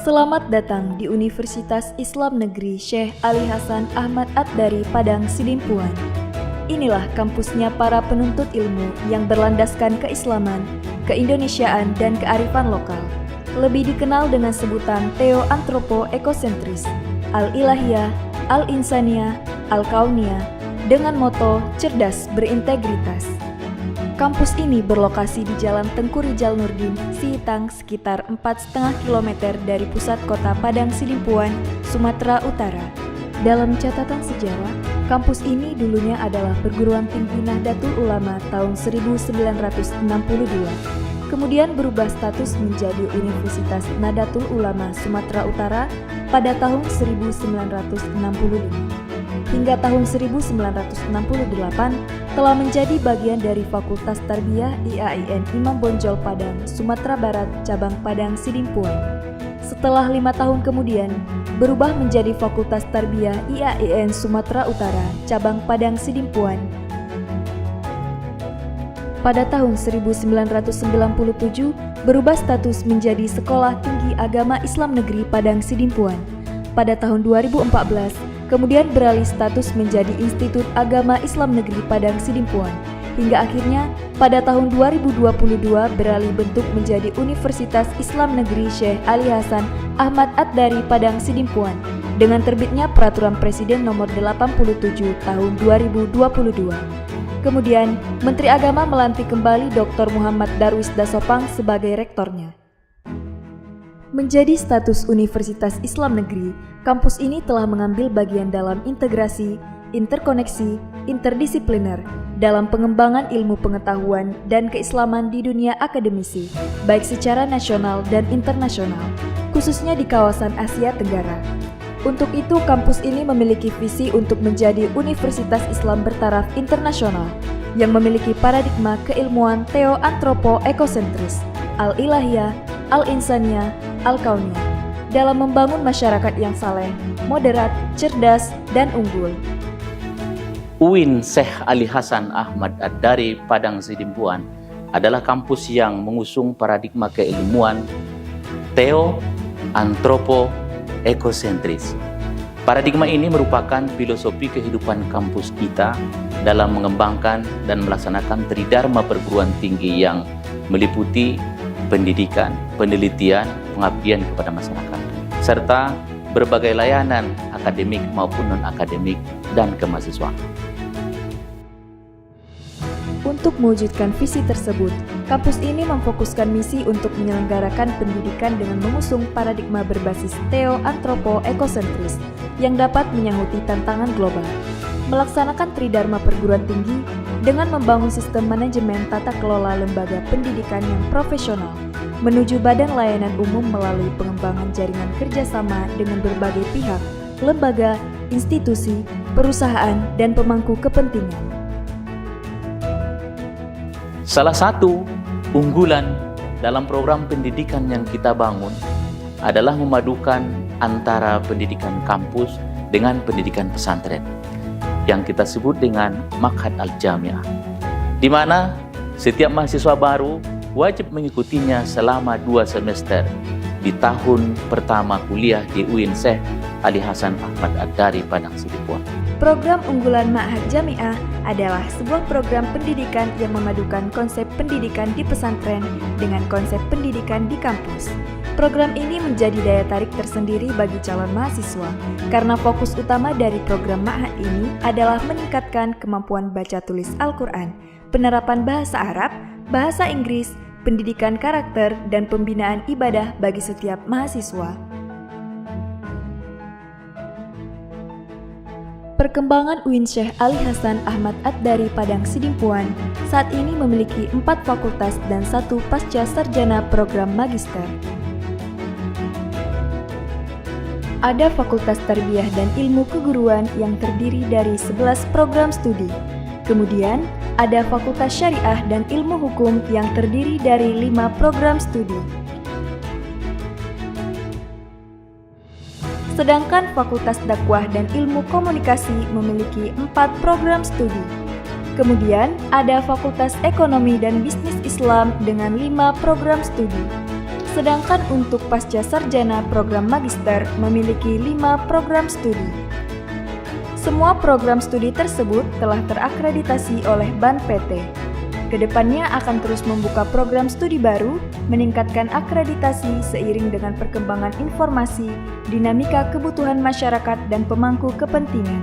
Selamat datang di Universitas Islam Negeri Syekh Ali Hasan Ahmad Ad-Dari Padang Sidimpuan. Inilah kampusnya para penuntut ilmu yang berlandaskan keislaman, keindonesiaan, dan kearifan lokal. Lebih dikenal dengan sebutan Theo-Antropo-Ekosentris, Al-Ilahiyah, Al-Insaniyah, Al-Kauniyah, dengan moto cerdas berintegritas. Kampus ini berlokasi di Jalan Tengku Rijal Nurdin, Sihitang, sekitar 4,5 km dari pusat kota Padang Sidimpuan, Sumatera Utara. Dalam catatan sejarah, kampus ini dulunya adalah perguruan tinggi Nahdlatul Ulama tahun 1962, kemudian berubah status menjadi Universitas Nahdlatul Ulama Sumatera Utara pada tahun 1965. Hingga tahun 1968 telah menjadi bagian dari Fakultas Tarbiyah IAIN Imam Bonjol Padang, Sumatera Barat, cabang Padang Sidimpuan. Setelah 5 tahun kemudian, berubah menjadi Fakultas Tarbiyah IAIN Sumatera Utara, cabang Padang Sidimpuan. Pada tahun 1997, berubah status menjadi Sekolah Tinggi Agama Islam Negeri Padang Sidimpuan. Pada tahun 2014, kemudian beralih status menjadi Institut Agama Islam Negeri Padang Sidimpuan, hingga akhirnya pada tahun 2022 beralih bentuk menjadi Universitas Islam Negeri Syekh Ali Hasan Ahmad Ad-Dari Padang Sidimpuan dengan terbitnya Peraturan Presiden Nomor 87 Tahun 2022. Kemudian, Menteri Agama melantik kembali Dr. Muhammad Darwis Dasopang sebagai rektornya. Menjadi status Universitas Islam Negeri, kampus ini telah mengambil bagian dalam integrasi, interkoneksi, interdisipliner dalam pengembangan ilmu pengetahuan dan keislaman di dunia akademisi, baik secara nasional dan internasional, khususnya di kawasan Asia Tenggara. Untuk itu, kampus ini memiliki visi untuk menjadi Universitas Islam bertaraf internasional yang memiliki paradigma keilmuan Theo-Antropo-Ekosentris, Al-Ilahiyah, Al-Insaniyah, Al-Kauniyah dalam membangun masyarakat yang saleh, moderat, cerdas, dan unggul. UIN Syekh Ali Hasan Ahmad Ad-Dari Padang Sidimpuan adalah kampus yang mengusung paradigma keilmuan Theo-Antropo-Ekosentris. Paradigma ini merupakan filosofi kehidupan kampus kita dalam mengembangkan dan melaksanakan tridharma perguruan tinggi yang meliputi pendidikan, penelitian, pengabdian kepada masyarakat, serta berbagai layanan akademik maupun non-akademik dan kemahasiswaan. Untuk mewujudkan visi tersebut, kampus ini memfokuskan misi untuk menyelenggarakan pendidikan dengan mengusung paradigma berbasis Theo-Antropo-Ekosentris yang dapat menyahuti tantangan global, melaksanakan tridharma perguruan tinggi dengan membangun sistem manajemen tata kelola lembaga pendidikan yang profesional, menuju badan layanan umum melalui pengembangan jaringan kerjasama dengan berbagai pihak, lembaga, institusi, perusahaan, dan pemangku kepentingan. Salah satu unggulan dalam program pendidikan yang kita bangun adalah memadukan antara pendidikan kampus dengan pendidikan pesantren yang kita sebut dengan Ma'had Al-Jami'ah, di mana setiap mahasiswa baru wajib mengikutinya selama 2 semester di tahun pertama kuliah di UIN Syekh Ali Hasan Ahmad Ad-Dari Padang Sidimpuan. Program unggulan Ma'had Jami'ah adalah sebuah program pendidikan yang memadukan konsep pendidikan di pesantren dengan konsep pendidikan di kampus. Program ini menjadi daya tarik tersendiri bagi calon mahasiswa karena fokus utama dari program Ma'had ini adalah meningkatkan kemampuan baca tulis Al-Quran, penerapan bahasa Arab, bahasa Inggris, pendidikan karakter, dan pembinaan ibadah bagi setiap mahasiswa. Perkembangan UIN Syekh Ali Hasan Ahmad Ad-Dari Padang Sidimpuan saat ini memiliki 4 fakultas dan 1 pasca sarjana program magister. Ada Fakultas Tarbiyah dan Ilmu Keguruan yang terdiri dari 11 program studi. Kemudian, ada Fakultas Syariah dan Ilmu Hukum yang terdiri dari 5 program studi. Sedangkan Fakultas Dakwah dan Ilmu Komunikasi memiliki 4 program studi. Kemudian, ada Fakultas Ekonomi dan Bisnis Islam dengan 5 program studi. Sedangkan untuk pasca sarjana program magister memiliki 5 program studi. Semua program studi tersebut telah terakreditasi oleh BAN PT. Kedepannya akan terus membuka program studi baru, meningkatkan akreditasi seiring dengan perkembangan informasi, dinamika kebutuhan masyarakat dan pemangku kepentingan.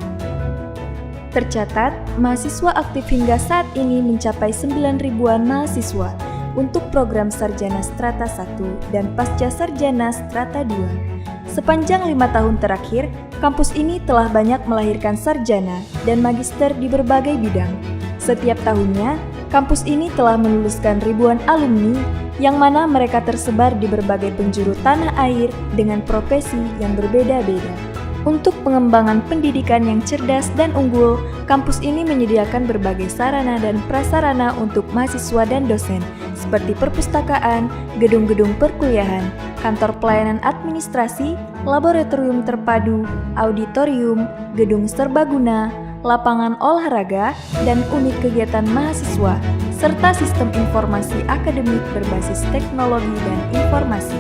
Tercatat, mahasiswa aktif hingga saat ini mencapai 9 ribuan mahasiswa untuk program sarjana strata 1 dan pasca sarjana strata 2. Sepanjang 5 tahun terakhir, kampus ini telah banyak melahirkan sarjana dan magister di berbagai bidang. Setiap tahunnya, kampus ini telah meluluskan ribuan alumni yang mana mereka tersebar di berbagai penjuru tanah air dengan profesi yang berbeda-beda. Untuk pengembangan pendidikan yang cerdas dan unggul, kampus ini menyediakan berbagai sarana dan prasarana untuk mahasiswa dan dosen, seperti perpustakaan, gedung-gedung perkuliahan, kantor pelayanan administrasi, laboratorium terpadu, auditorium, gedung serbaguna, lapangan olahraga, dan unit kegiatan mahasiswa, serta sistem informasi akademik berbasis teknologi dan informasi.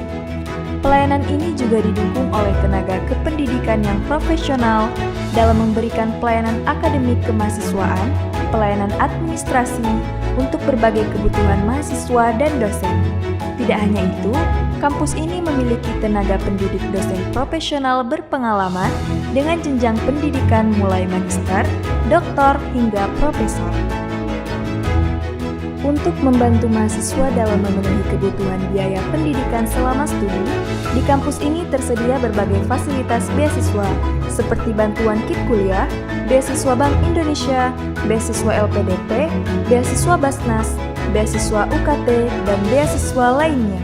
Pelayanan ini juga didukung oleh tenaga kependidikan yang profesional dalam memberikan pelayanan akademik kemahasiswaan, pelayanan administrasi untuk berbagai kebutuhan mahasiswa dan dosen. Tidak hanya itu, kampus ini memiliki tenaga pendidik dosen profesional berpengalaman dengan jenjang pendidikan mulai magister, doktor, hingga profesor. Untuk membantu mahasiswa dalam memenuhi kebutuhan biaya pendidikan selama studi, di kampus ini tersedia berbagai fasilitas beasiswa seperti bantuan kit kuliah, beasiswa Bank Indonesia, beasiswa LPDP, beasiswa Basnas, beasiswa UKT, dan beasiswa lainnya.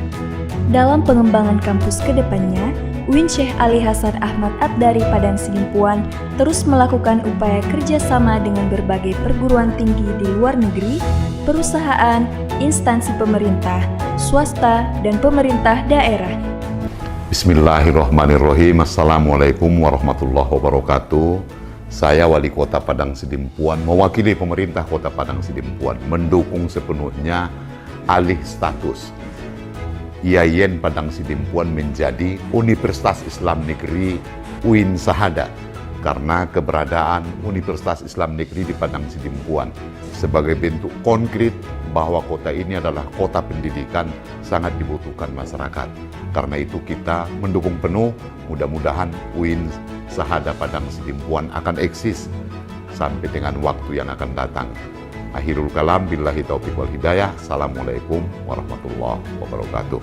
Dalam pengembangan kampus ke depannya, UIN Syekh Ali Hasan Ahmad Ad-Dari Padang Sidimpuan terus melakukan upaya kerjasama dengan berbagai perguruan tinggi di luar negeri, perusahaan, instansi pemerintah, swasta, dan pemerintah daerah. Bismillahirrahmanirrahim. Assalamualaikum warahmatullahi wabarakatuh. Saya Wali Kota Padang Sidimpuan, mewakili pemerintah Kota Padang Sidimpuan, mendukung sepenuhnya alih status IAIN Padang Sidimpuan menjadi Universitas Islam Negeri UIN Syahada, karena keberadaan Universitas Islam Negeri di Padang Sidimpuan sebagai bentuk konkret bahwa kota ini adalah kota pendidikan sangat dibutuhkan masyarakat. Karena itu kita mendukung penuh, mudah-mudahan UIN Syahada Padang Sidimpuan akan eksis sampai dengan waktu yang akan datang. Akhirul kalam, billahi taufiq wal hidayah. Assalamualaikum warahmatullahi wabarakatuh.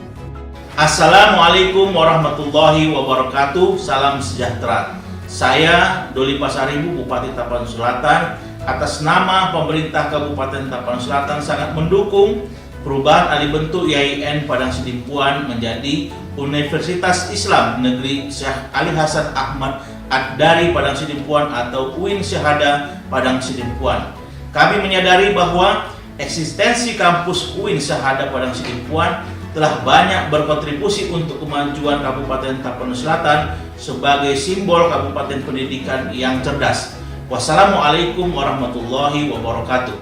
Assalamualaikum warahmatullahi wabarakatuh. Salam sejahtera. Saya Doli Pasaribu, Bupati Tapanuli Selatan, atas nama pemerintah Kabupaten Tapanuli Selatan sangat mendukung perubahan alih bentuk IAIN Padang Sidimpuan menjadi Universitas Islam Negeri Syekh Ali Hasan Ahmad Ad-Dari Padang Sidimpuan atau UIN Syahada Padang Sidimpuan. Kami menyadari bahwa eksistensi kampus UIN Syahada Padang Sidimpuan telah banyak berkontribusi untuk kemajuan Kabupaten Tapanuli Selatan sebagai simbol Kabupaten Pendidikan yang cerdas. Wassalamualaikum warahmatullahi wabarakatuh.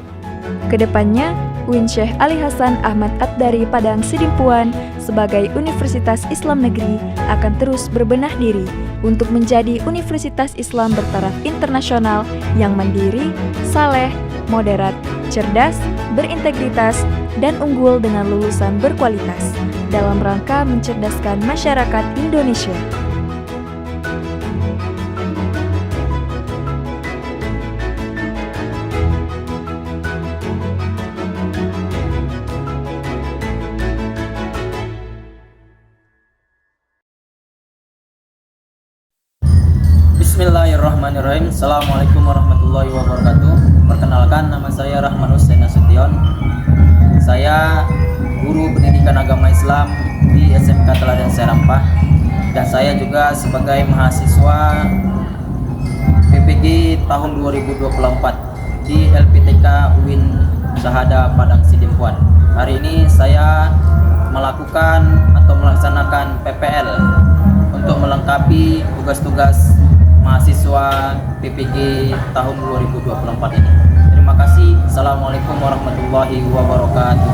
Kedepannya, UIN Syekh Ali Hasan Ahmad Ad-Dari Padang Sidimpuan sebagai Universitas Islam Negeri akan terus berbenah diri untuk menjadi Universitas Islam bertaraf internasional yang mandiri, saleh, moderat, cerdas, berintegritas, dan unggul dengan lulusan berkualitas dalam rangka mencerdaskan masyarakat Indonesia. Bismillahirrahmanirrahim. Assalamualaikum warahmatullahi wabarakatuh. Perkenalkan, nama saya Rahman Hussein Nasution. Saya guru pendidikan agama Islam di SMK Teladan Serampah, dan saya juga sebagai mahasiswa PPG tahun 2024 di LPTK UIN Syahada Padang Sidimpuan. Hari ini saya melakukan atau melaksanakan PPL untuk melengkapi tugas-tugas mahasiswa PPG tahun 2024 ini. Terima kasih. Assalamualaikum warahmatullahi wabarakatuh.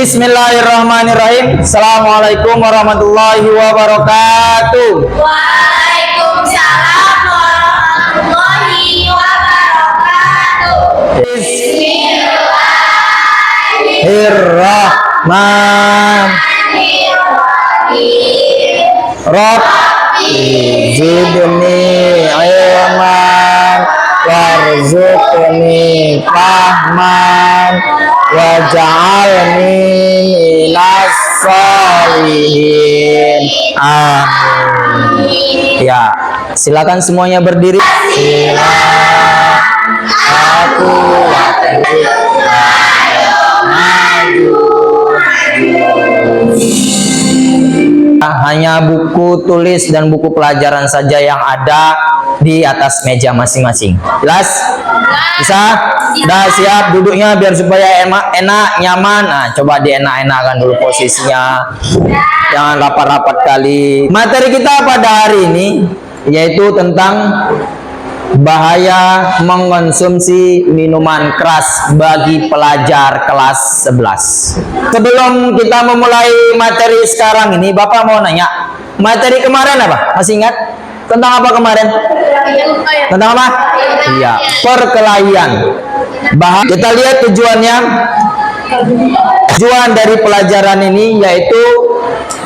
Bismillahirrahmanirrahim. Assalamualaikum warahmatullahi wabarakatuh. Waalaikumsalam warahmatullahi wabarakatuh. Bismillahirrahmanirrahim. Rabbi zidni ilman warzuqni fahman waj'alni minas sholihin. Amin. Ya, silakan semuanya berdiri. Aku hanya buku tulis dan buku pelajaran saja yang ada di atas meja masing-masing. Jelas? Bisa? Dah siap duduknya biar supaya enak, nyaman. Nah, coba dienak-enakkan dulu posisinya. Jangan rapat-rapat kali. Materi kita pada hari ini yaitu tentang bahaya mengkonsumsi minuman keras bagi pelajar kelas 11. Sebelum kita memulai materi sekarang ini, Bapak mau nanya, materi kemarin apa? Masih ingat? Tentang apa kemarin? Tentang apa? Iya, perkelahian. Kita lihat tujuannya. Tujuan dari pelajaran ini yaitu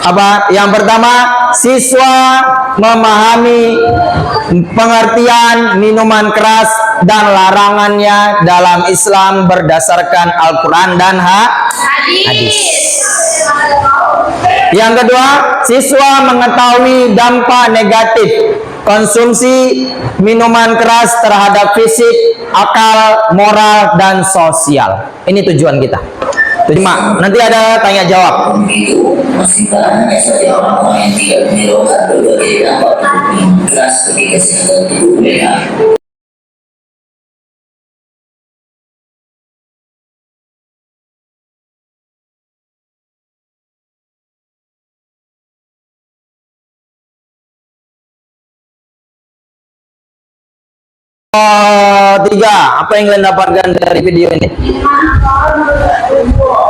apa? Yang pertama, siswa memahami pengertian minuman keras dan larangannya dalam Islam berdasarkan Al-Quran dan hadis. Yang kedua, siswa mengetahui dampak negatif konsumsi minuman keras terhadap fisik, akal, moral, dan sosial. Ini tujuan kita. Terima. Nanti ada tanya jawab. Itu meskipun hanya saja orang-orang yang tidak menyerukan berbagai dampak minuman keras bagi kesehatan tubuh mereka. Tiga, apa yang kalian dapatkan dari video ini?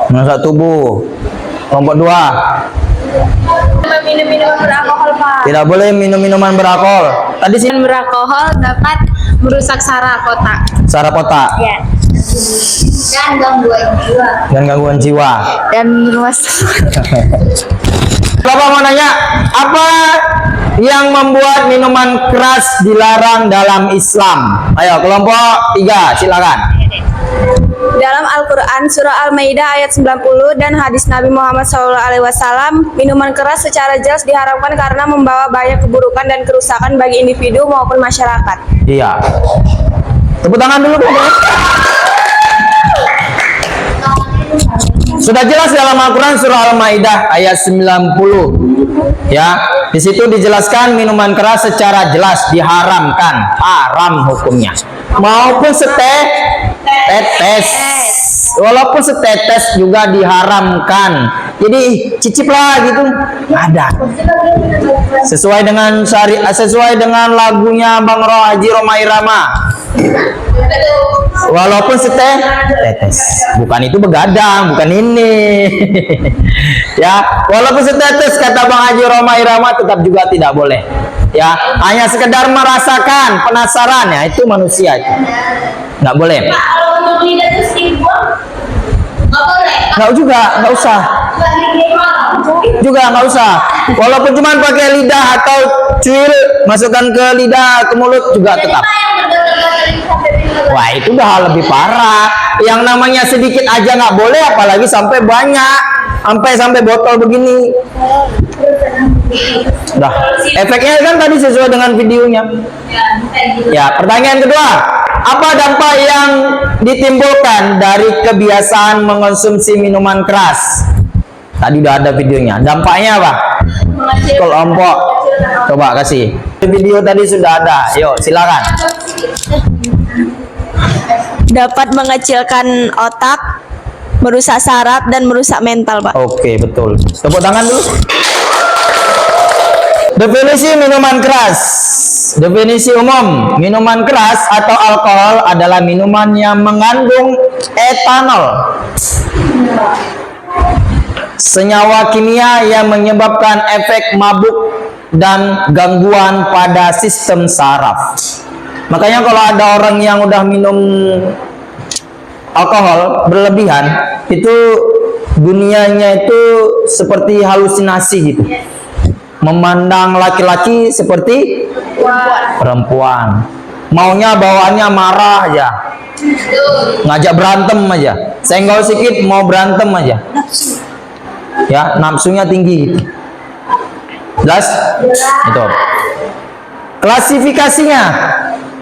Merusak tubuh. Kelompok 2. Minum minuman beralkohol, Pak. Tidak boleh minum minuman beralkohol. Tadi sih Beralkohol dapat merusak saraf otak. saraf otak Ya. Dan gangguan jiwa. dan gangguan jiwa. Dan meruas. Bapak mau nanya, apa yang membuat minuman keras dilarang dalam Islam? Ayo, kelompok 3, silakan. Dalam Al-Quran Surah Al-Maidah ayat 90 dan hadis Nabi Muhammad SAW, minuman keras secara jelas diharamkan karena membawa banyak keburukan dan kerusakan bagi individu maupun masyarakat. Iya. Tepuk tangan dulu, Bapak. Sudah jelas dalam Al-Quran Surah Al-Maidah ayat 90. Ya, di situ dijelaskan minuman keras secara jelas diharamkan, haram hukumnya. Maupun setetes, walaupun setetes juga diharamkan. Jadi ciciplah gitu, ada. Sesuai dengan lagunya Bang Haji Roma Irama. Walaupun setetes, bukan itu begadang, bukan ini. Ya, walaupun setetes kata Bang Haji Roma Irama tetap juga tidak boleh. Ya, hanya sekedar merasakan, penasaran, ya itu manusia itu. Nggak boleh. Kalau untuk lidah terus dibuang, nggak boleh. Nggak juga, nggak usah. Juga nggak usah. Walaupun cuma pakai lidah atau cuil, masukkan ke lidah, ke mulut juga tetap. Wah, itu udah hal lebih parah. Yang namanya sedikit aja nggak boleh, apalagi sampai banyak, sampai botol begini. Dah, efeknya kan tadi sesuai dengan videonya. Ya, pertanyaan kedua, apa dampak yang ditimbulkan dari kebiasaan mengkonsumsi minuman keras? Tadi udah ada videonya. Dampaknya apa? Kelompok, coba kasih. Video tadi sudah ada. Yuk, silakan. Dapat mengecilkan otak, merusak saraf, dan merusak mental, Pak. Oke, betul. Tepuk tangan dulu. Definisi minuman keras. Definisi umum, minuman keras atau alkohol adalah minuman yang mengandung etanol senyawa kimia yang menyebabkan efek mabuk dan gangguan pada sistem saraf. Makanya kalau ada orang yang udah minum alkohol berlebihan, itu dunianya itu seperti halusinasi gitu. Memandang laki-laki seperti perempuan. Maunya bawaannya marah aja. Ngajak berantem aja. Senggol sedikit mau berantem aja. Ya, nafsunya tinggi gitu. Jelas? Itu. Klasifikasinya,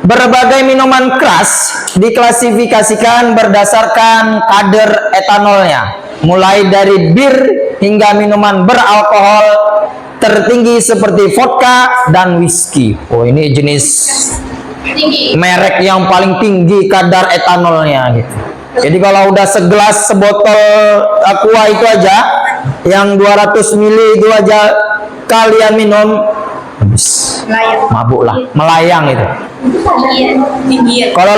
berbagai minuman keras diklasifikasikan berdasarkan kadar etanolnya, mulai dari bir hingga minuman beralkohol tertinggi seperti vodka dan whisky. Oh, ini jenis merek yang paling tinggi kadar etanolnya gitu. Jadi kalau udah segelas sebotol aqua itu aja yang 200 ml itu aja kalian minum, habis mabuk lah, melayang itu. Kalau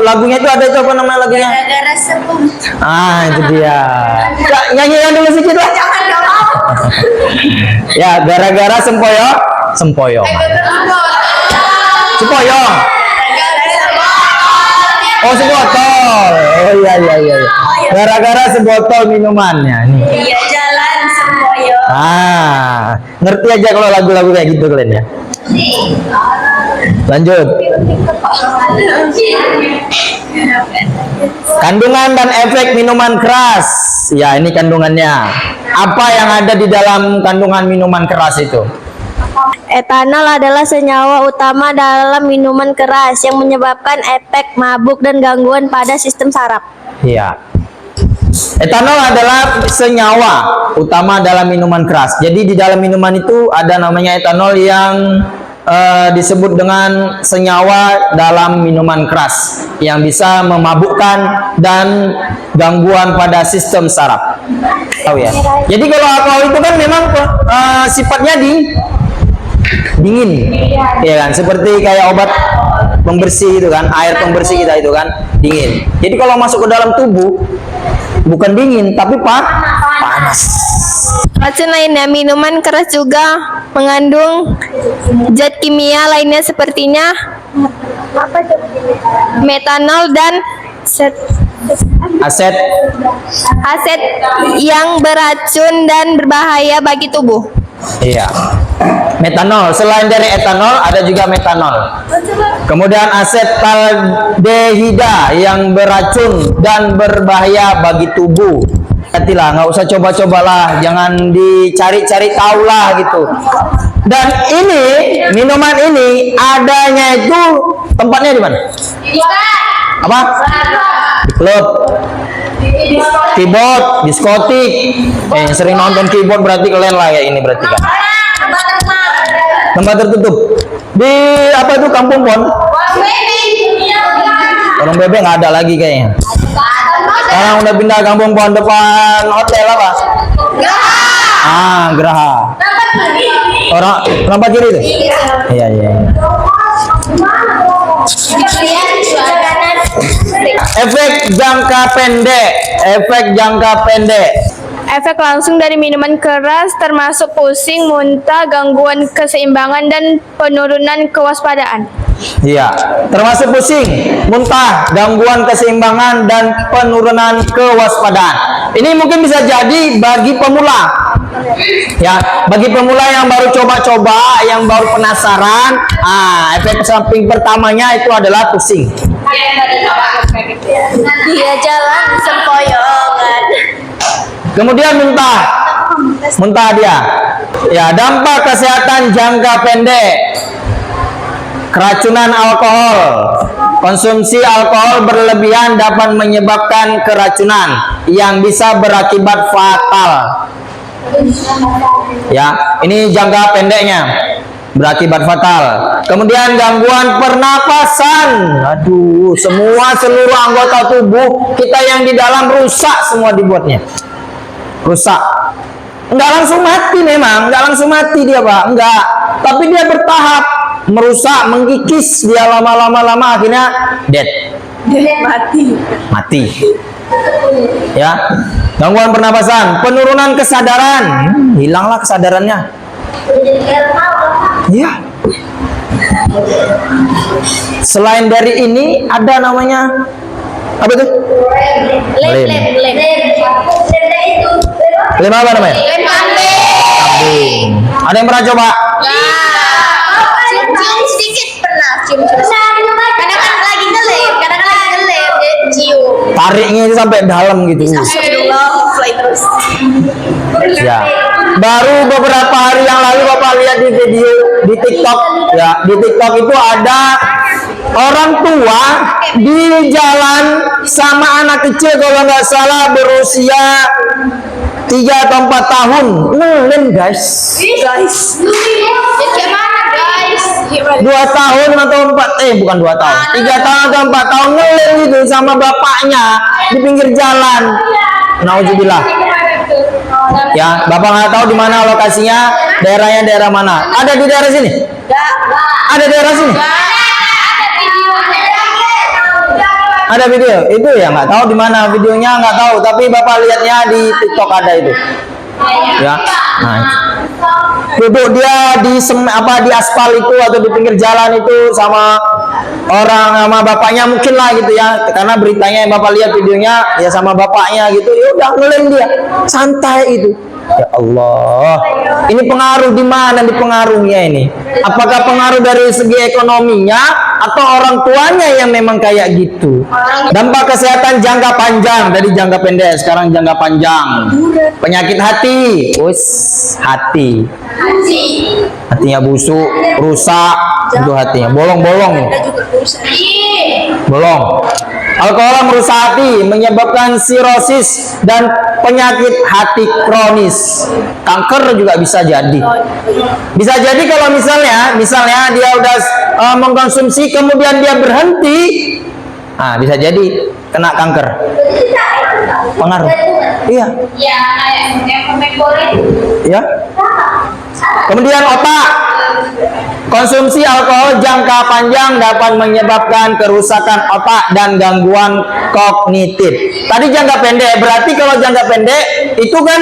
lagunya itu ada, itu apa namanya lagunya? Gara-gara sebelum. Itu dia. Nyanyikan dulu sedikit lah. Ya, gara-gara sempoyong. Sempoyong. Oh, sebotol. Oh iya. Gara-gara sebotol minumannya nih. Iya, jalan sempoyong. Ngerti aja kalau lagu-lagu kayak gitu kalian ya. Lanjut. Kandungan dan efek minuman keras. Ya, ini kandungannya. Apa yang ada di dalam kandungan minuman keras itu? Etanol adalah senyawa utama dalam minuman keras yang menyebabkan efek mabuk dan gangguan pada sistem saraf. Iya. Etanol adalah senyawa utama dalam minuman keras. Jadi di dalam minuman itu ada namanya etanol yang disebut dengan senyawa dalam minuman keras yang bisa memabukkan dan gangguan pada sistem saraf. Tahu ya? Jadi kalau alkohol itu kan memang sifatnya dingin, ya kan? Seperti kayak obat pembersih itu kan, air pembersih kita itu kan dingin. Jadi kalau masuk ke dalam tubuh bukan dingin tapi panas. Racun lainnya, minuman keras juga mengandung zat kimia lainnya sepertinya metanol dan aset yang beracun dan berbahaya bagi tubuh. Iya. Metanol, selain dari etanol ada juga metanol. Kemudian asetaldehida yang beracun dan berbahaya bagi tubuh. Hati-hatilah, nggak usah coba-cobalah, jangan dicari-cari tahu lah gitu. Dan ini minuman ini adanya itu tempatnya di mana? Apa? Klub, keyboard, diskotik. Sering nonton keyboard berarti kalian lah ya ini berarti kan. Tempat tertutup. Di apa itu Kampung Pon? Orang bebek nggak ada lagi kayaknya. Sekarang udah pindah Kampung Pon depan hotel apa? Geraha. Orang kenapa kiri itu? Iya. Efek jangka pendek. Efek langsung dari minuman keras termasuk pusing, muntah, gangguan keseimbangan, dan penurunan kewaspadaan. Iya, termasuk pusing, muntah, gangguan keseimbangan, dan penurunan kewaspadaan. Ini mungkin bisa jadi bagi pemula. Ya, bagi pemula yang baru coba-coba, yang baru penasaran, efek samping pertamanya itu adalah pusing. Dia jalan sempoyongan. Kemudian muntah dia. Ya, dampak kesehatan jangka pendek. Keracunan alkohol. Konsumsi alkohol berlebihan dapat menyebabkan keracunan yang bisa berakibat fatal. Ya, ini jangka pendeknya. Berakibat fatal. Kemudian gangguan pernapasan. Aduh, seluruh anggota tubuh kita yang di dalam rusak semua dibuatnya. Rusak. Enggak langsung mati memang, enggak langsung mati dia, Pak. Enggak. Tapi dia bertahap merusak, mengkikis dia lama-lama akhirnya dead. Mati. Ya, gangguan pernapasan, penurunan kesadaran, hilanglah kesadarannya. Ya. Selain dari ini ada namanya apa itu? Lem. Lem apa namanya? Kambing. Ada yang pernah coba? Cium sedikit pernah, cium. Kadang-kadang lagi ngelem, dia cium. Tariknya itu sampai dalam gitu. Astagfirullah, fly terus. Ya. Baru beberapa hari yang lalu Bapak lihat di video di TikTok, ya, di TikTok itu ada orang tua di jalan sama anak kecil kalau nggak salah berusia 3 atau 4 tahun. Ngelem guys. Gimana guys? 2 tahun atau 4 bukan 2 tahun. 3 tahun atau 4 tahun ngelem gitu sama bapaknya di pinggir jalan. Nauzubillah. Ya, Bapak nggak tahu di mana lokasinya, daerahnya daerah mana? Ada di daerah sini? Ada daerah sini? Ada video? Itu ya nggak tahu di mana videonya, nggak tahu. Tapi Bapak lihatnya di TikTok ada itu. Ya, nah, duduk dia di di aspal itu atau di pinggir jalan itu sama orang sama bapaknya mungkin lah gitu ya, karena beritanya yang Bapak lihat videonya ya sama bapaknya gitu, ya udah ngelem dia santai itu. Ya Allah, ini pengaruh di mana nih pengaruhnya ini? Apakah pengaruh dari segi ekonominya atau orang tuanya yang memang kayak gitu? Dampak kesehatan jangka panjang, dari jangka pendek sekarang jangka panjang. Penyakit hati, hatinya busuk, rusak, itu hatinya bolong-bolong, bolong. Alkohol merusak hati, menyebabkan sirosis dan penyakit hati kronis. Kanker juga bisa jadi. Bisa jadi kalau misalnya dia udah mengkonsumsi kemudian dia berhenti, bisa jadi kena kanker. Pengaruh. Iya. Ya. Kemudian otak. Konsumsi alkohol jangka panjang dapat menyebabkan kerusakan otak dan gangguan kognitif. Tadi jangka pendek, berarti kalau jangka pendek itu kan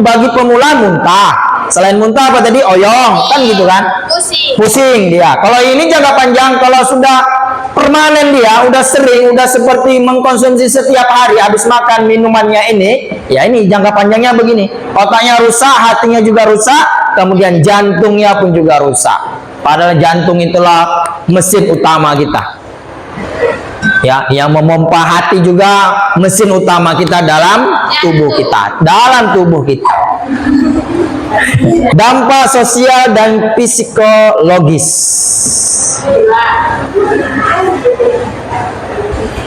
bagi pemula muntah. Selain muntah apa tadi? Oyong, kan gitu kan? Pusing dia. Kalau ini jangka panjang, kalau sudah permanen dia, udah sering, udah seperti mengkonsumsi setiap hari, habis makan minumannya ini, ya ini jangka panjangnya begini. Otaknya rusak, hatinya juga rusak, kemudian jantungnya pun juga rusak. Padahal jantung itulah mesin utama kita. Ya, yang memompa hati juga mesin utama kita dalam tubuh kita, Dampak sosial dan psikologis.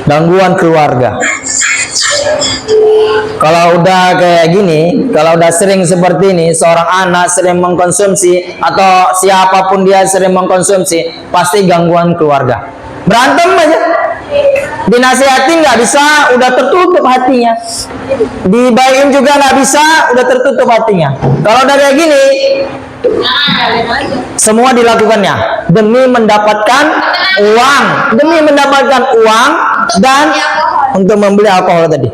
Gangguan keluarga. Kalau udah kayak gini, kalau udah sering seperti ini, seorang anak sering mengkonsumsi atau siapapun dia sering mengkonsumsi, pasti gangguan keluarga. Berantem aja, dinasihati nggak bisa, udah tertutup hatinya. Dibaikin juga nggak bisa, udah tertutup hatinya. Kalau udah kayak gini, semua dilakukannya demi mendapatkan uang dan untuk membeli alkohol tadi.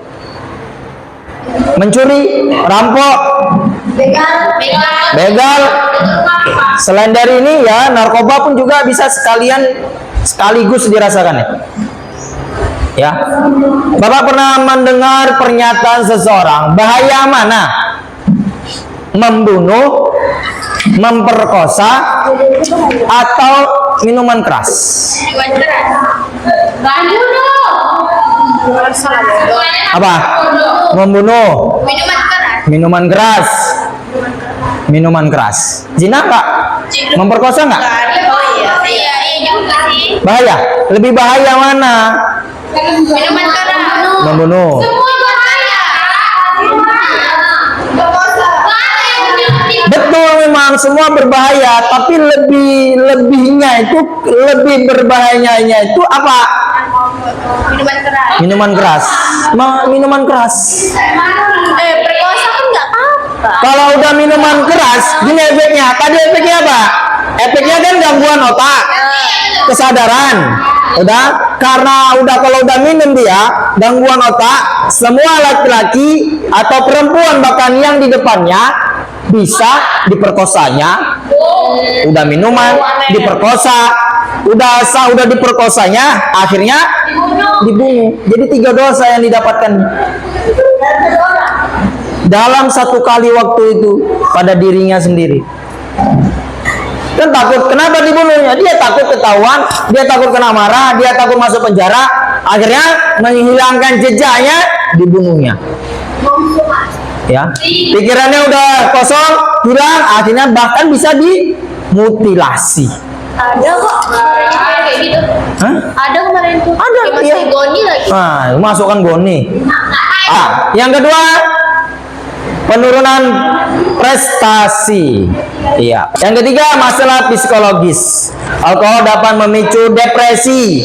Mencuri, rampok, begal. Selain dari ini ya, narkoba pun juga bisa sekaligus dirasakan ya. Ya, Bapak pernah mendengar pernyataan seseorang, bahaya mana? Membunuh, memperkosa, atau minuman keras? Apa? Membunuh, minuman keras. Zina enggak? Memperkosa enggak? Bahaya. Lebih bahaya mana? Membunuh. Betul, memang semua berbahaya, tapi lebih berbahayanya itu apa? Minuman keras. Perkosa kan nggak apa-apa. Kalau udah minuman keras, gini efeknya. Tadi efeknya apa? Efeknya kan gangguan otak, kesadaran. Udah, karena kalau udah minum dia gangguan otak, semua laki-laki atau perempuan bahkan yang di depannya bisa diperkosanya. Udah minuman diperkosa, udah diperkosanya, akhirnya dibunuh. Jadi 3 dosa yang didapatkan dalam satu kali waktu itu pada dirinya sendiri. Kan takut, kenapa dibunuhnya? Dia takut ketahuan, dia takut kena marah, dia takut masuk penjara, akhirnya menghilangkan jejaknya, dibunuhnya. Ya, pikirannya udah kosong, hilang, akhirnya bahkan bisa dimutilasi. Ada kok kayak gitu. Hah? Ada kemarin tuh. Ada, masih iya. goni lagi. Nah, masukkan goni. Yang kedua, penurunan prestasi. Iya. Yang ketiga, masalah psikologis. Alkohol dapat memicu depresi,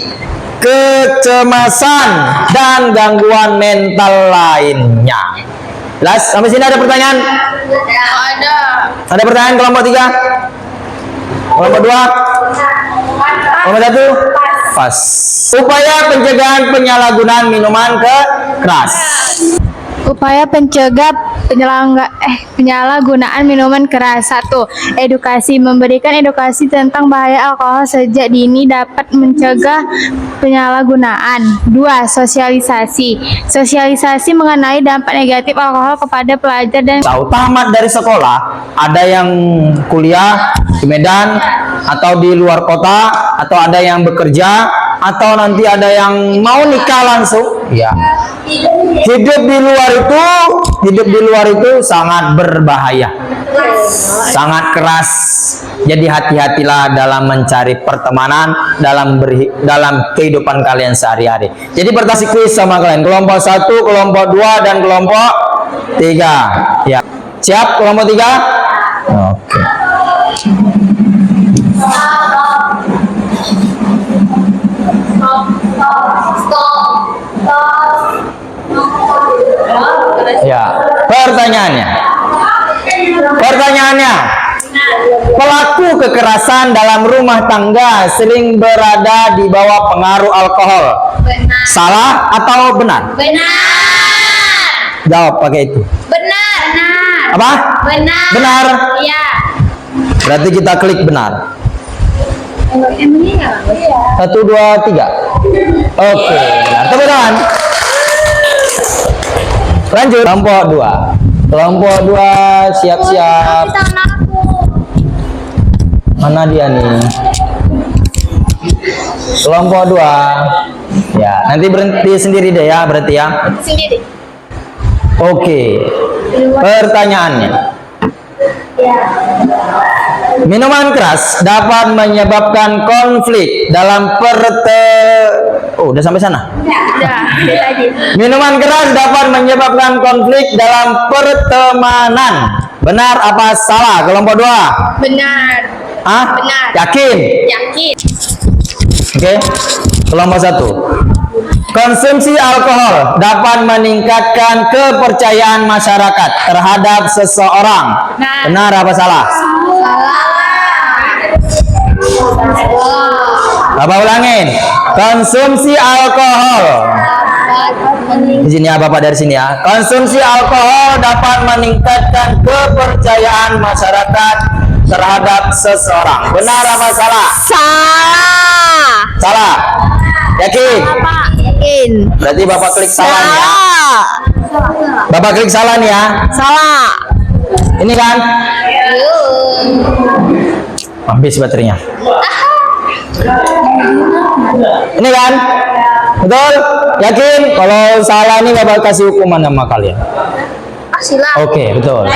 kecemasan, dan gangguan mental lainnya. Jelas? Sampai sini ada pertanyaan? Ada. Ada pertanyaan kelompok 3? Kelompok 2? Kelompok 1? Pas. Upaya pencegahan penyalahgunaan minuman keras. Upaya pencegah penyalahgunaan minuman keras. 1. Edukasi. Memberikan edukasi tentang bahaya alkohol sejak dini dapat mencegah penyalahgunaan. 2. Sosialisasi. Sosialisasi mengenai dampak negatif alkohol kepada pelajar dan Tahu tamat dari sekolah, ada yang kuliah di Medan atau di luar kota, atau ada yang bekerja, atau nanti ada yang mau nikah langsung. Ya. Hidup di luar itu sangat berbahaya, sangat keras. Jadi hati-hatilah dalam mencari pertemanan, dalam kehidupan kalian sehari-hari. Jadi bertasi kuis sama kalian, kelompok 1, kelompok 2, dan kelompok 3. Ya, siap kelompok 3? Oke. Ya, pertanyaannya, pelaku kekerasan dalam rumah tangga sering berada di bawah pengaruh alkohol. Salah atau benar? Benar. Jawab pakai itu. Benar. Apa? Benar. Benar. Iya. Berarti kita klik benar. Emangnya nggak? 1, 2, 3. Oke, benar. Tepuk tangan. Lanjut. Kelompok 2. Kelompok 2 siap-siap. Mana dia nih? Kelompok 2. Ya, nanti berhenti sendiri deh ya, berarti ya. Sendiri. Oke. Pertanyaannya. Minuman keras dapat menyebabkan konflik dalam udah sampai sana? Minuman keras dapat menyebabkan konflik dalam pertemanan. Benar apa salah? Kelompok 2. Benar. Hah? Benar. Yakin? Yakin. Oke. Kelompok 1. Konsumsi alkohol dapat meningkatkan kepercayaan masyarakat terhadap seseorang. Benar apa salah? Bapak ulangin. Konsumsi alkohol. Di sini ya, Bapak dari sini ya. Konsumsi alkohol dapat meningkatkan kepercayaan masyarakat terhadap seseorang. Benar apa salah? salah. Salah. Yakin? Yakin. Berarti Bapak klik salah nih ya. Bapak klik salah nih ya. Salah. Ini kan? Habis baterainya. Ini kan? Betul? Yakin? Kalau salah nih Bapak kasih hukuman sama kalian. Silah. Oke, betul.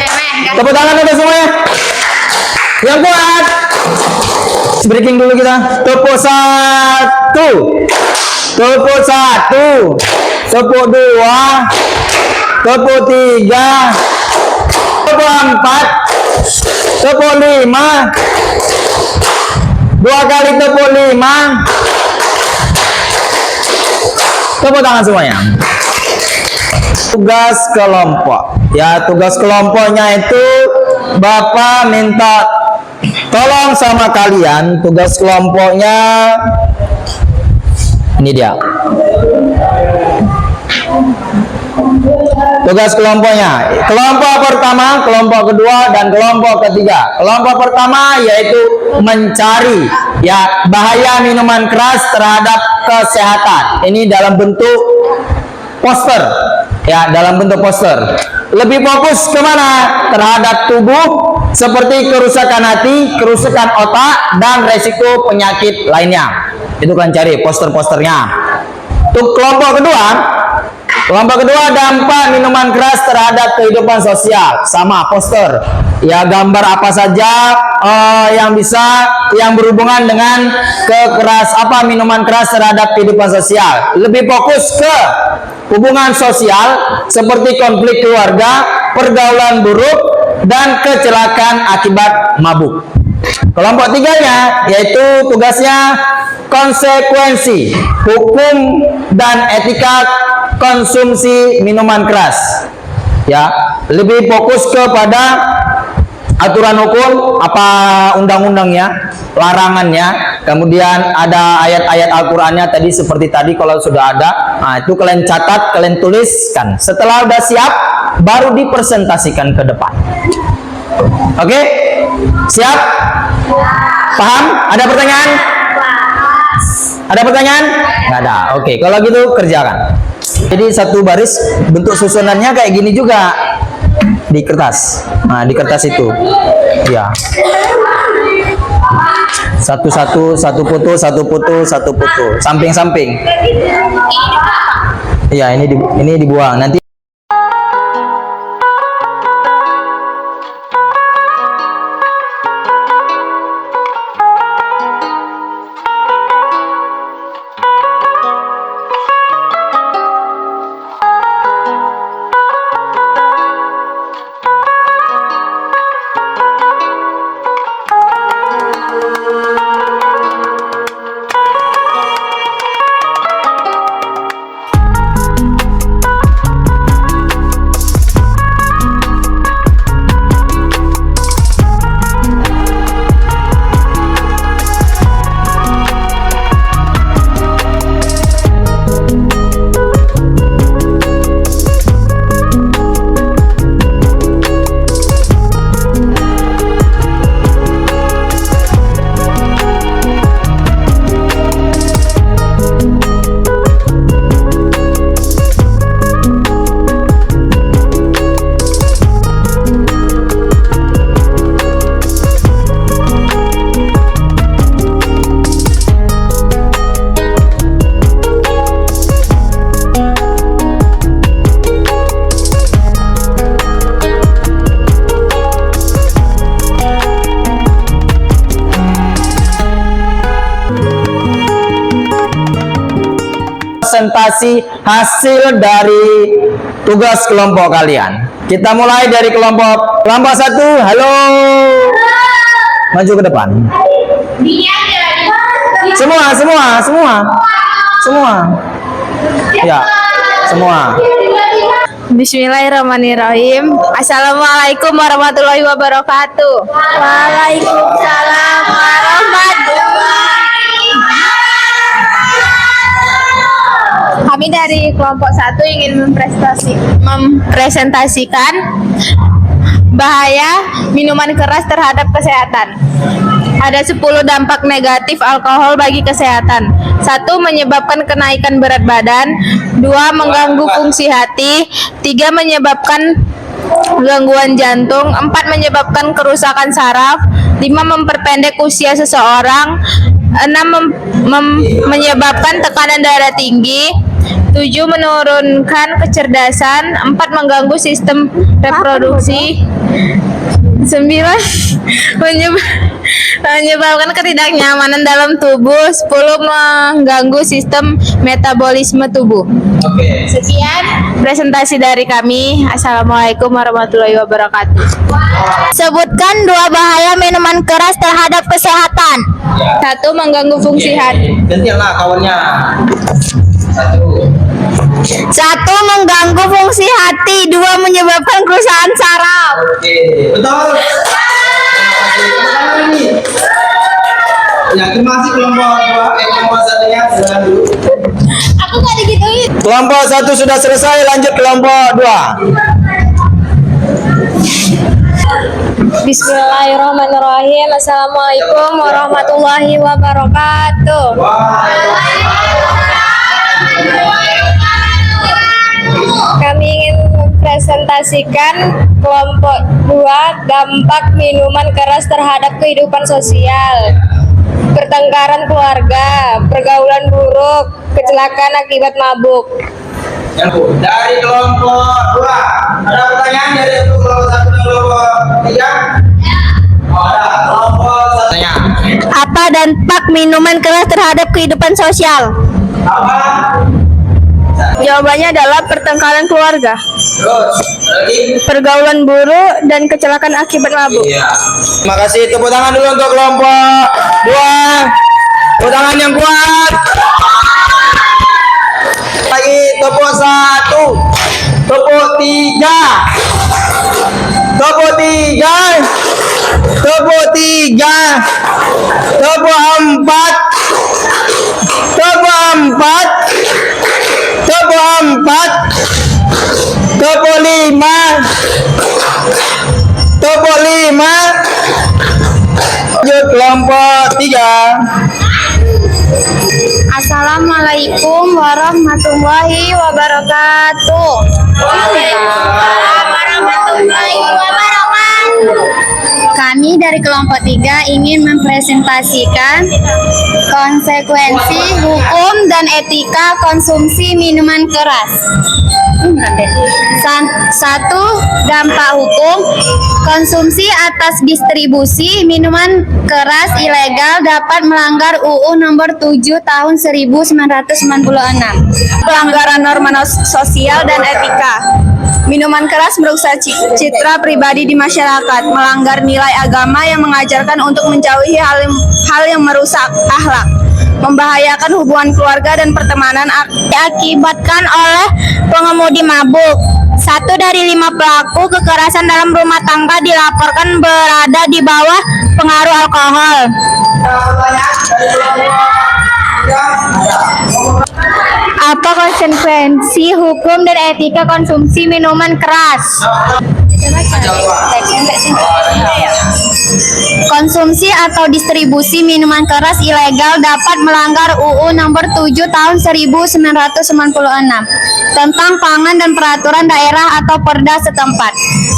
Tepuk tangan untuk semuanya. Yang kuat. Breaking dulu kita. Tepuk 1. Tepuk 1. Tepuk 2. Tepuk 3. Tepuk 4. Tepuk 5. 2 kali tepuk 5. Tepuk tangan semuanya. Tugas kelompok. Ya, tugas kelompoknya itu Bapak minta tolong sama kalian. Tugas kelompoknya Ini dia. Tugas kelompoknya. Kelompok pertama, kelompok kedua, dan kelompok ketiga. Kelompok pertama yaitu mencari ya bahaya minuman keras terhadap kesehatan. Ini dalam bentuk poster. Ya, dalam bentuk poster. Lebih fokus kemana? Terhadap tubuh, seperti kerusakan hati, kerusakan otak, dan resiko penyakit lainnya. Itu kan cari poster-posternya. Untuk kelompok kedua dampak minuman keras terhadap kehidupan sosial. Sama poster. Ya, gambar apa saja yang berhubungan dengan minuman keras terhadap kehidupan sosial. Lebih fokus ke hubungan sosial seperti konflik keluarga, pergaulan buruk, dan kecelakaan akibat mabuk. Kelompok tiganya yaitu tugasnya konsekuensi, hukum dan etika konsumsi minuman keras. Ya, lebih fokus kepada aturan hukum, apa undang-undangnya, larangannya, kemudian ada ayat-ayat Al-Qur'annya tadi seperti tadi kalau sudah ada. Nah, itu kalian catat, kalian tuliskan. Setelah udah siap, baru dipresentasikan ke depan. Oke? Siap? Paham? Ada pertanyaan? Ada pertanyaan? Nggak ada. Oke, kalau gitu kerjakan. Jadi satu baris, bentuk susunannya kayak gini juga di kertas. Nah, di kertas itu. Ya. Satu-satu, satu foto, samping-samping. Iya, ini dibuang. Nanti presentasi hasil dari tugas kelompok kalian. Kita mulai dari kelompok 1. Halo. Maju ke depan. Semua. Ya, semua. Bismillahirrahmanirrahim. Assalamualaikum warahmatullahi wabarakatuh. Waalaikumsalam warahmatullahi. Kami dari kelompok 1 ingin mempresentasikan bahaya minuman keras terhadap kesehatan. Ada 10 dampak negatif alkohol bagi kesehatan. 1. Menyebabkan kenaikan berat badan. 2. Mengganggu fungsi hati. 3. Menyebabkan gangguan jantung. 4. Menyebabkan kerusakan saraf. 5. Memperpendek usia seseorang. 6. Menyebabkan tekanan darah tinggi. 7. Menurunkan kecerdasan. 4. Mengganggu sistem reproduksi. 9. Menyebabkan ketidaknyamanan dalam tubuh. 10. Mengganggu sistem metabolisme tubuh. Sekian presentasi dari kami. Assalamualaikum warahmatullahi wabarakatuh. Sebutkan 2 bahaya minuman keras terhadap kesehatan. 1. Mengganggu fungsi hati. Gantianlah kawannya. 1. Mengganggu fungsi hati. 2. Menyebabkan kerusakan saraf. Betul. Ya, terima kasih kelompok 2. Kelompok 1-nya silakan dulu. nggak digituin. Kelompok 1 sudah selesai, lanjut kelompok 2. Bismillahirrahmanirrahim. Assalamualaikum warahmatullahi wabarakatuh. Kami ingin mempresentasikan kelompok 2 dampak minuman keras terhadap kehidupan sosial, pertengkaran keluarga, pergaulan buruk, kecelakaan akibat mabuk. Dari kelompok 2 ada pertanyaan dari untuk kelompok 1 dan kelompok 3? Oh, ada. Kelompok 1 tanya. Apa dampak minuman keras terhadap kehidupan sosial? Apa? Jawabannya adalah pertengkaran keluarga, Terus lagi? pergaulan buruk, dan kecelakaan akibat mabuk. Iya. Terima kasih. Tepuk tangan dulu untuk kelompok 2. Tepuk tangan yang kuat. Lagi tepuk 1. Tepuk 3. Tepuk 3. Tepuk 3. Tepuk 4. Tepuk 4. Tepuk 4. Tepuk 5. Tepuk 5. Lanjut kelompok 3. Assalamualaikum warahmatullahi wabarakatuh. Kami dari kelompok 3 ingin mempresentasikan konsekuensi hukum dan etika konsumsi minuman keras. 1. Dampak hukum. Konsumsi atas distribusi minuman keras ilegal dapat melanggar UU nomor 7 tahun 1996. Pelanggaran norma sosial dan etika. Minuman keras merusak citra pribadi di masyarakat, melanggar nilai agama yang mengajarkan untuk menjauhi hal yang merusak akhlak, membahayakan hubungan keluarga dan pertemanan, diakibatkan oleh pengemudi mabuk. 1 dari 5 pelaku kekerasan dalam rumah tangga dilaporkan berada di bawah pengaruh alkohol. Apa konsekuensi hukum dan etika konsumsi minuman keras? Konsumsi atau distribusi minuman keras ilegal dapat melanggar UU nomor 7 tahun 1996 tentang pangan dan peraturan daerah atau Perda setempat.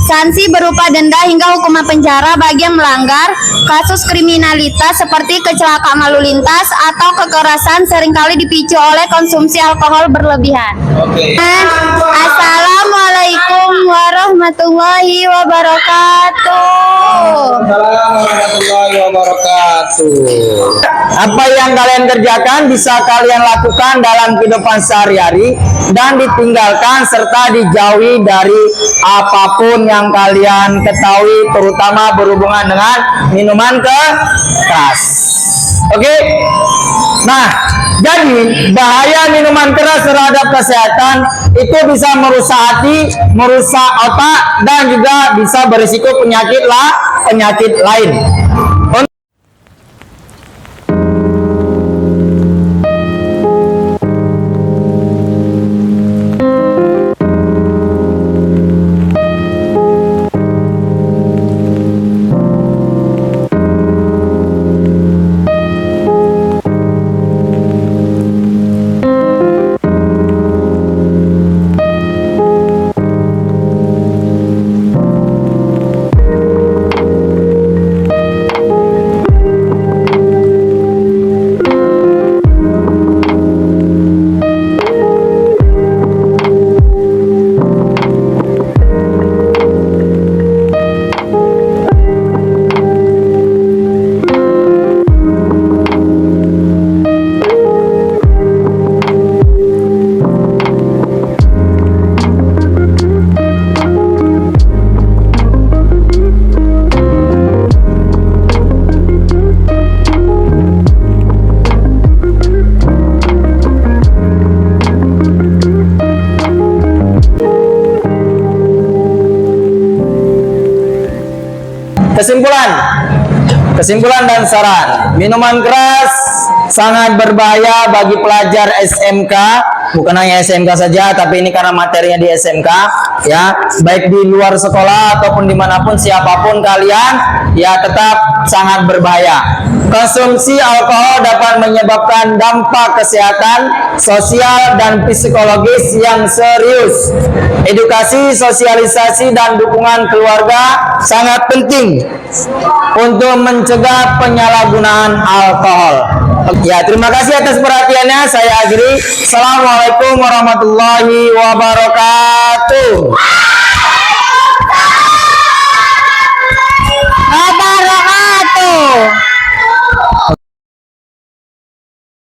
Sanksi berupa denda hingga hukuman penjara bagi yang melanggar. Kasus kriminalitas seperti kecelakaan lalu lintas atau kekerasan seringkali dipicu oleh konsumsi alkohol berlebihan. Assalamualaikum warahmatullahi wabarakatuh. Warahmatullahi wabarakatuh. Apa yang kalian kerjakan bisa kalian lakukan dalam kehidupan sehari-hari dan ditinggalkan serta dijauhi dari apapun yang kalian ketahui, terutama berhubungan dengan minuman keras. Oke? Nah, jadi bahaya minuman keras terhadap kesehatan itu bisa merusak hati, merusak otak, dan juga bisa berisiko penyakit lain. Kesimpulan dan saran. Minuman keras sangat berbahaya bagi pelajar SMK bukan hanya SMK saja, tapi ini karena materinya di SMK, ya, baik di luar sekolah ataupun dimanapun siapapun kalian, ya tetap sangat berbahaya. Konsumsi alkohol dapat menyebabkan dampak kesehatan, sosial, dan psikologis yang serius. Edukasi, sosialisasi, dan dukungan keluarga sangat penting untuk mencegah penyalahgunaan alkohol. Ya, terima kasih atas perhatiannya. Saya akhiri. Assalamualaikum warahmatullahi wabarakatuh.